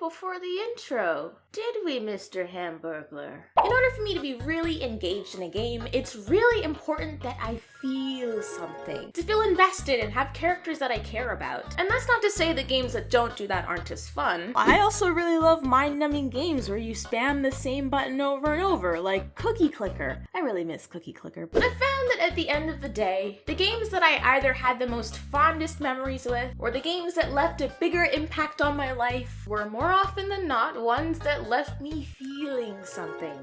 before the intro. Did we, Mr. Hamburglar? In order for me to be really engaged in a game, it's really important that I feel something. To feel invested and have characters that I care about. And that's not to say that games that don't do that aren't as fun. I also really love mind-numbing games where you spam the same button over and over, like Cookie Clicker. I really miss Cookie Clicker. But I found that at the end of the day, the games that I either had the most fondest memories with, or the games that left a bigger impact on my life, were more often than not ones that left me feeling something.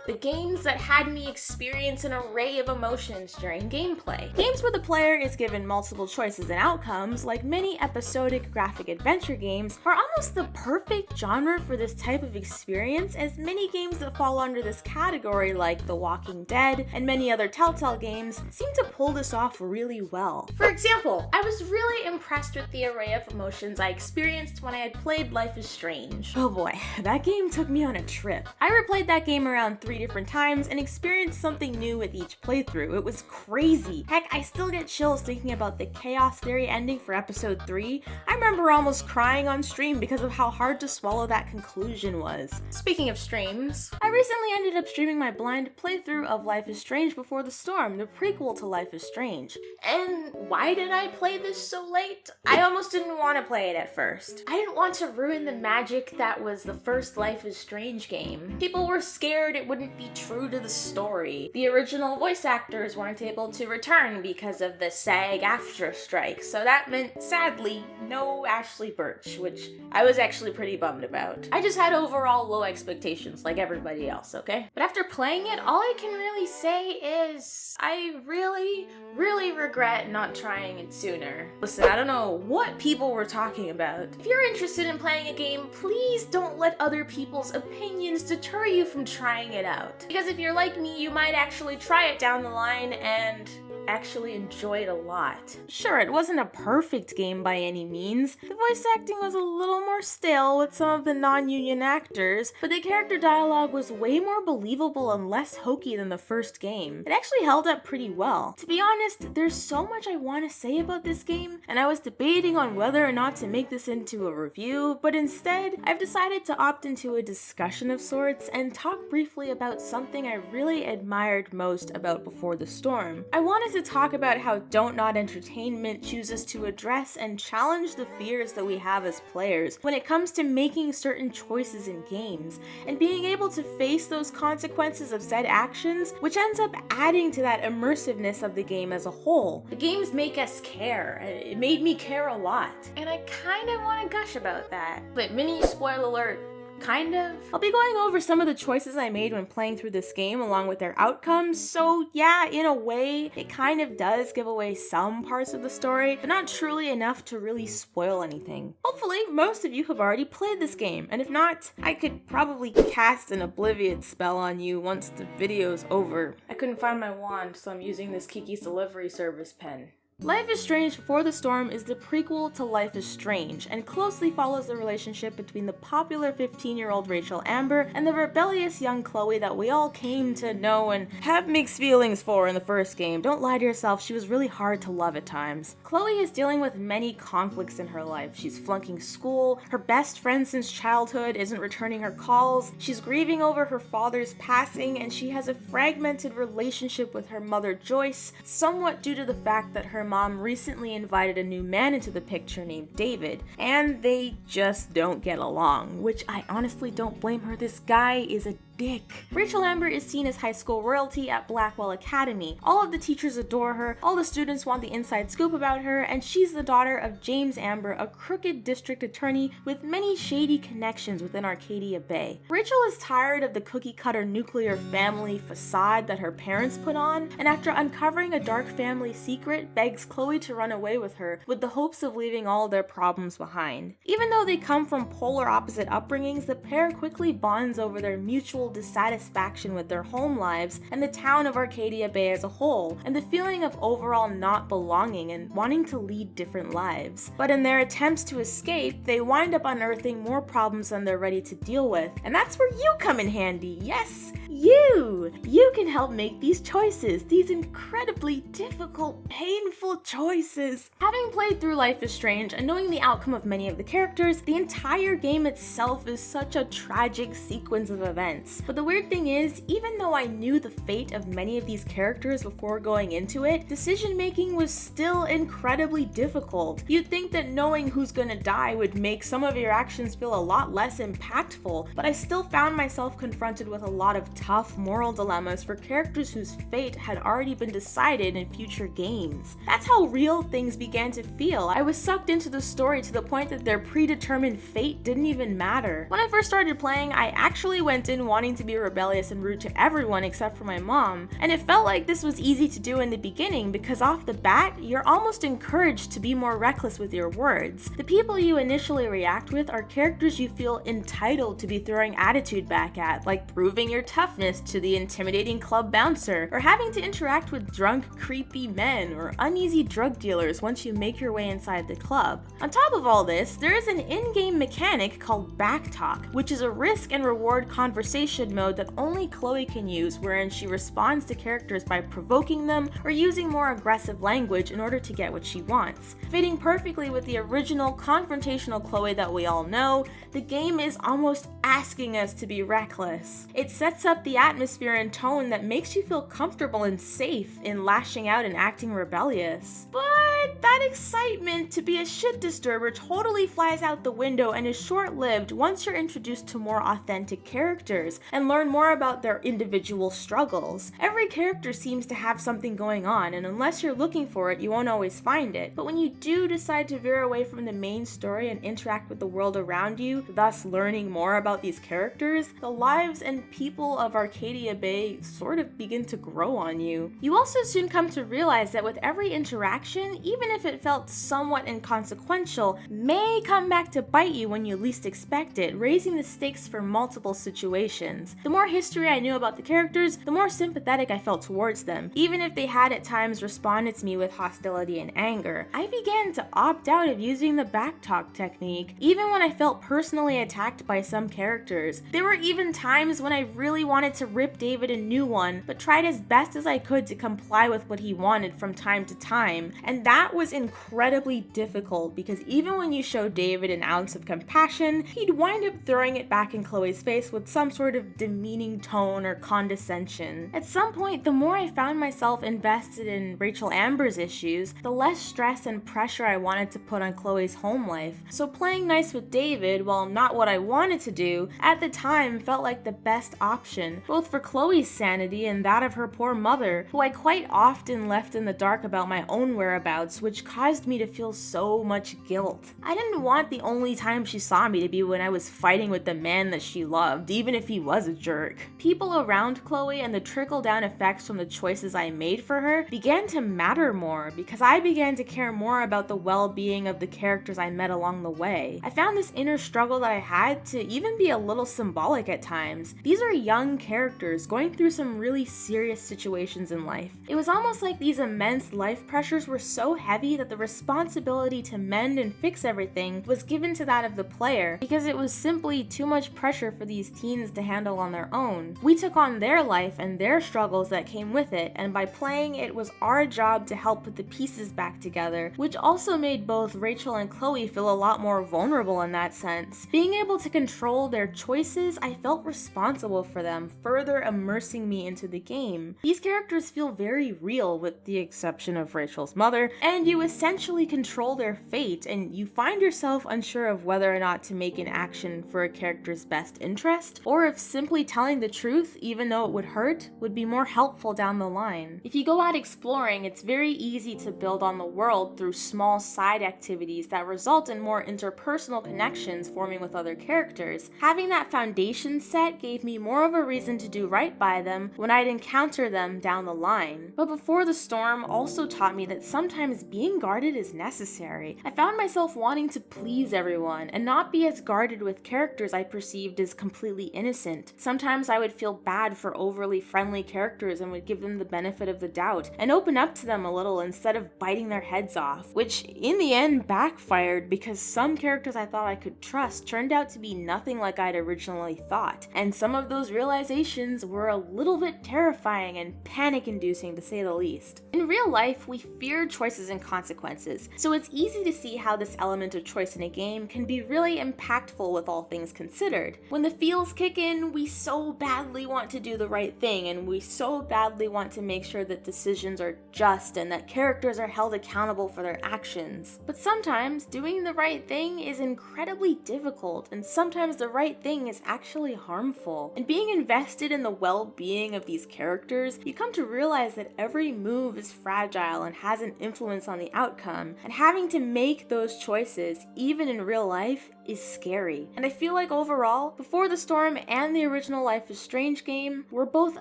The games that had me experience an array of emotions during gameplay. Games where the player is given multiple choices and outcomes, like many episodic graphic adventure games, are almost the perfect genre for this type of experience, as many games that fall under this category, like The Walking Dead and many other Telltale games, seem to pull this off really well. For example, I was really impressed with the array of emotions I experienced when I had played Life is Strange. Oh boy, that game took me on a trip. I replayed that game around 3 different times and experienced something new with each playthrough. It was crazy. Heck, I still get chills thinking about the Chaos Theory ending for episode 3. I remember almost crying on stream because of how hard to swallow that conclusion was. Speaking of streams, I recently ended up streaming my blind playthrough of Life is Strange Before the Storm, the prequel to Life is Strange. And why did I play this so late? I almost didn't want to play it at first. I didn't want to ruin the magic that was the first Life is Strange game. People were scared it wouldn't be true to the story. The original voice actors weren't able to return because of the SAG-AFTRA strike, so that meant, sadly, no Ashley Birch, which I was actually pretty bummed about. I just had overall low expectations like everybody else, okay? But after playing it, all I can really say is I really regret not trying it sooner. Listen, I don't know what people were talking about. If you're interested in playing a game, please don't let other people's opinions deter you from trying it out. Because if you're like me, you might actually try it down the line and actually enjoy it a lot. Sure, it wasn't a perfect game by any means. The voice acting was a little more stale with some of the non-union actors, but the character dialogue was way more believable and less hokey than the first game. It actually held up pretty well. To be honest, there's so much I want to say about this game, and I was debating on whether or not to make this into a review, but instead, I've decided to opt into a discussion of sorts and talk briefly about something I really admired most about Before the Storm. I wanted to talk about how Don't Not Entertainment chooses to address and challenge the fears that we have as players when it comes to making certain choices in games, and being able to face those consequences of said actions, which ends up adding to that immersiveness of the game as a whole. The games make us care. It made me care a lot. And I kinda wanna gush about that. But mini spoiler alert, kind of. I'll be going over some of the choices I made when playing through this game along with their outcomes, so yeah, in a way, it kind of does give away some parts of the story, but not truly enough to really spoil anything. Hopefully, most of you have already played this game, and if not, I could probably cast an oblivion spell on you once the video's over. I couldn't find my wand, so I'm using this Kiki's Delivery Service pen. Life is Strange Before the Storm is the prequel to Life is Strange, and closely follows the relationship between the popular 15-year-old Rachel Amber and the rebellious young Chloe that we all came to know and have mixed feelings for in the first game. Don't lie to yourself, she was really hard to love at times. Chloe is dealing with many conflicts in her life. She's flunking school, her best friend since childhood isn't returning her calls, she's grieving over her father's passing, and she has a fragmented relationship with her mother Joyce, somewhat due to the fact that her mom recently invited a new man into the picture named David, and they just don't get along, which I honestly don't blame her. This guy is a dick. Rachel Amber is seen as high school royalty at Blackwell Academy. All of the teachers adore her, all the students want the inside scoop about her, and she's the daughter of James Amber, a crooked district attorney with many shady connections within Arcadia Bay. Rachel is tired of the cookie-cutter nuclear family facade that her parents put on, and after uncovering a dark family secret, begs Chloe to run away with her, with the hopes of leaving all their problems behind. Even though they come from polar opposite upbringings, the pair quickly bonds over their mutual dissatisfaction with their home lives and the town of Arcadia Bay as a whole, and the feeling of overall not belonging and wanting to lead different lives. But in their attempts to escape, they wind up unearthing more problems than they're ready to deal with, and that's where you come in handy. Yes, you can help make these choices, these incredibly difficult, painful choices. Having played through Life is Strange and knowing the outcome of many of the characters, the entire game itself is such a tragic sequence of events. But the weird thing is, even though I knew the fate of many of these characters before going into it, decision making was still incredibly difficult. You'd think that knowing who's gonna die would make some of your actions feel a lot less impactful, but I still found myself confronted with a lot of tough moral dilemmas for characters whose fate had already been decided in future games. That's how real things began to feel. I was sucked into the story to the point that their predetermined fate didn't even matter. When I first started playing, I actually went in wanting to be rebellious and rude to everyone except for my mom, and it felt like this was easy to do in the beginning because off the bat, you're almost encouraged to be more reckless with your words. The people you initially react with are characters you feel entitled to be throwing attitude back at, like proving your toughness to the intimidating club bouncer, or having to interact with drunk, creepy men, or uneasy drug dealers once you make your way inside the club. On top of all this, there is an in-game mechanic called Backtalk, which is a risk and reward conversation mode that only Chloe can use, wherein she responds to characters by provoking them or using more aggressive language in order to get what she wants. Fitting perfectly with the original confrontational Chloe that we all know, the game is almost asking us to be reckless. It sets up the atmosphere and tone that makes you feel comfortable and safe in lashing out and acting rebellious. But that excitement to be a shit disturber totally flies out the window and is short-lived once you're introduced to more authentic characters and learn more about their individual struggles. Every character seems to have something going on, and unless you're looking for it, you won't always find it. But when you do decide to veer away from the main story and interact with the world around you, thus learning more about these characters, the lives and people of Arcadia Bay sort of begin to grow on you. You also soon come to realize that with every interaction, even if it felt somewhat inconsequential, may come back to bite you when you least expect it, raising the stakes for multiple situations. The more history I knew about the characters, the more sympathetic I felt towards them, even if they had at times responded to me with hostility and anger. I began to opt out of using the backtalk technique, even when I felt personally attacked by some characters. There were even times when I really wanted to rip David a new one, but tried as best as I could to comply with what he wanted from time to time, and that was incredibly difficult because even when you show David an ounce of compassion, he'd wind up throwing it back in Chloe's face with some sort of demeaning tone or condescension. At some point, the more I found myself invested in Rachel Amber's issues, the less stress and pressure I wanted to put on Chloe's home life. So playing nice with David, while not what I wanted to do, at the time felt like the best option, both for Chloe's sanity and that of her poor mother, who I quite often left in the dark about my own whereabouts, which caused me to feel so much guilt. I didn't want the only time she saw me to be when I was fighting with the man that she loved, even if he was a jerk. People around Chloe and the trickle-down effects from the choices I made for her began to matter more because I began to care more about the well-being of the characters I met along the way. I found this inner struggle that I had to even be a little symbolic at times. These are young characters going through some really serious situations in life. It was almost like these immense life pressures were so heavy that the responsibility to mend and fix everything was given to that of the player because it was simply too much pressure for these teens to handle on their own. We took on their life and their struggles that came with it, and by playing, it was our job to help put the pieces back together, which also made both Rachel and Chloe feel a lot more vulnerable in that sense. Being able to control their choices, I felt responsible for them, further immersing me into the game. These characters feel very real with the exception of Rachel's mother, and you essentially control their fate, and you find yourself unsure of whether or not to make an action for a character's best interest, or if simply telling the truth, even though it would hurt, would be more helpful down the line. If you go out exploring, it's very easy to build on the world through small side activities that result in more interpersonal connections forming with other characters. Having that foundation set gave me more of a reason to do right by them when I'd encounter them down the line. But BeforeTheStorm also taught me that sometimes sometimes being guarded is necessary. I found myself wanting to please everyone and not be as guarded with characters I perceived as completely innocent. Sometimes I would feel bad for overly friendly characters and would give them the benefit of the doubt and open up to them a little instead of biting their heads off, which in the end backfired because some characters I thought I could trust turned out to be nothing like I'd originally thought, and some of those realizations were a little bit terrifying and panic-inducing to say the least. In real life, we fear choices and consequences, so it's easy to see how this element of choice in a game can be really impactful with all things considered. When the feels kick in, we so badly want to do the right thing, and we so badly want to make sure that decisions are just and that characters are held accountable for their actions. But sometimes doing the right thing is incredibly difficult, and sometimes the right thing is actually harmful. And being invested in the well-being of these characters, you come to realize that every move is fragile and has an influence on the outcome, and having to make those choices, even in real life, is scary. And I feel like overall, Before the Storm and the original Life is Strange game were both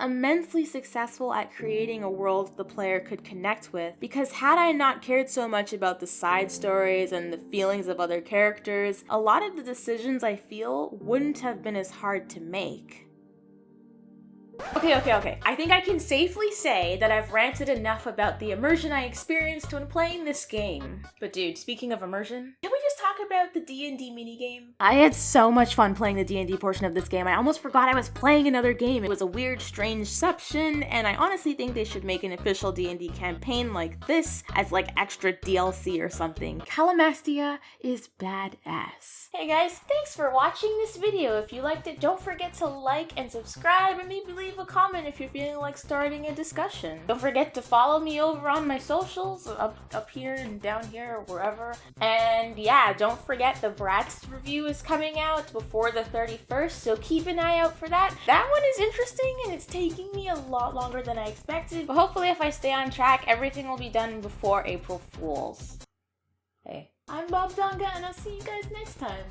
immensely successful at creating a world the player could connect with, because had I not cared so much about the side stories and the feelings of other characters, a lot of the decisions I feel wouldn't have been as hard to make. Okay. I think I can safely say that I've ranted enough about the immersion I experienced when playing this game. But dude, speaking of immersion, can we just talk about the D&D minigame? I had so much fun playing the D&D portion of this game. I almost forgot I was playing another game. It was a weird, strangeception, and I honestly think they should make an official D&D campaign like this as like extra DLC or something. Calamastia is badass. Hey guys, thanks for watching this video. If you liked it, don't forget to like and subscribe, and maybe leave a comment if you're feeling like starting a discussion. Don't forget to follow me over on my socials, up here and down here or wherever. And yeah, don't forget the Bratz review is coming out before the 31st, so keep an eye out for that. That one is interesting and it's taking me a lot longer than I expected, but hopefully if I stay on track, everything will be done before April Fools. Hey, I'm Bob Donga and I'll see you guys next time.